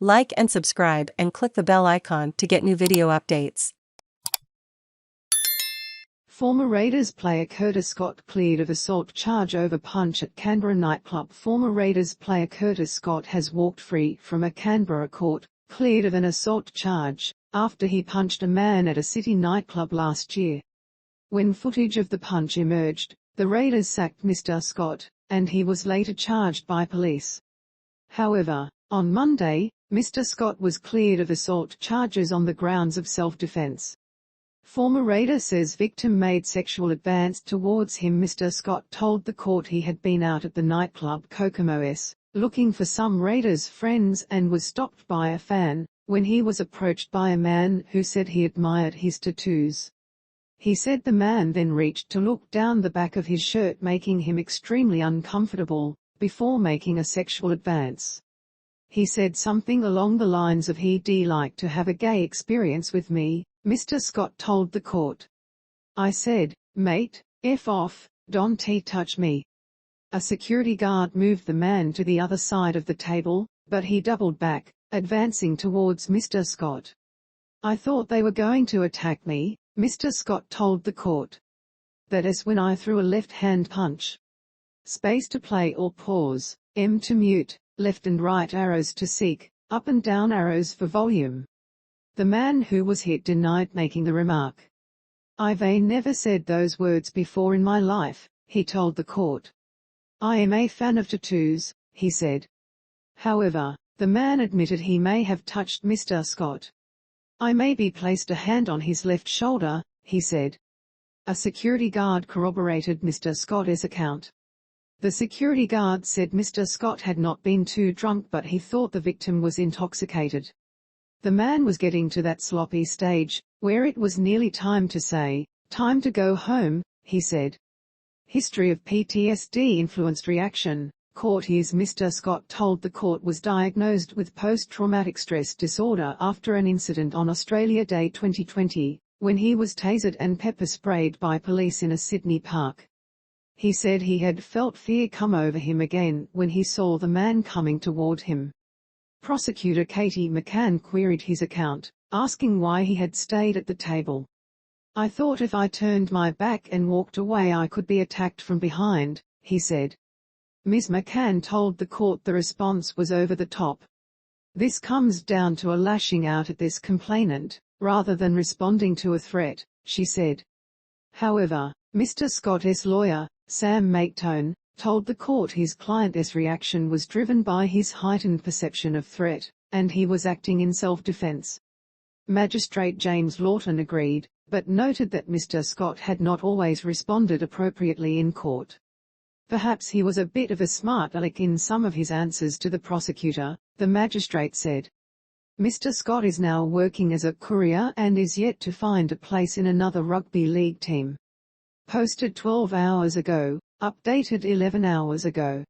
Like and subscribe and click the bell icon to get new video updates. Former Raiders player Curtis Scott cleared of assault charge over punch at Canberra nightclub. Former Raiders player Curtis Scott has walked free from a Canberra court, cleared of an assault charge, after he punched a man at a city nightclub last year. When footage of the punch emerged, the Raiders sacked Mr. Scott, and he was later charged by police. However, on Monday, Mr. Scott was cleared of assault charges on the grounds of self-defense. Former Raider says victim made sexual advance towards him. Mr. Scott told the court he had been out at the nightclub Kokomo looking for some Raiders friends and was stopped by a fan, when he was approached by a man who said he admired his tattoos. He said the man then reached to look down the back of his shirt, making him extremely uncomfortable, before making a sexual advance. He said something along the lines of "He'd like to have a gay experience with me," Mr. Scott told the court. "I said, mate, F off, don't touch me." A security guard moved the man to the other side of the table, but he doubled back, advancing towards Mr. Scott. "I thought they were going to attack me," Mr. Scott told the court. "That is when I threw a left-hand punch. Space to play or pause, M to mute, left and right arrows to seek, up and down arrows for volume." The man who was hit denied making the remark. "I've never said those words before in my life," he told the court. "I am a fan of tattoos," he said. However, the man admitted he may have touched Mr. Scott. "I maybe placed a hand on his left shoulder," he said. A security guard corroborated Mr. Scott's account. The security guard said Mr. Scott had not been too drunk, but he thought the victim was intoxicated. The man was getting to that sloppy stage, where it was nearly time to say, "Time to go home," he said. History of PTSD influenced reaction. Court hears Mr. Scott told the court was diagnosed with post-traumatic stress disorder after an incident on Australia Day 2020, when he was tasered and pepper sprayed by police in a Sydney park. He said he had felt fear come over him again when he saw the man coming toward him. Prosecutor Katie McCann queried his account, asking why he had stayed at the table. "I thought if I turned my back and walked away I could be attacked from behind," he said. Ms. McCann told the court the response was over the top. "This comes down to a lashing out at this complainant, rather than responding to a threat," she said. However, Mr. Scott's lawyer, Sam Macedone, told the court his client's reaction was driven by his heightened perception of threat, and he was acting in self-defense. Magistrate James Lawton agreed, but noted that Mr. Scott had not always responded appropriately in court. Perhaps he was a bit of a smart alec in some of his answers to the prosecutor, the magistrate said. Mr. Scott is now working as a courier and is yet to find a place in another rugby league team. Posted 12 hours ago, updated 11 hours ago.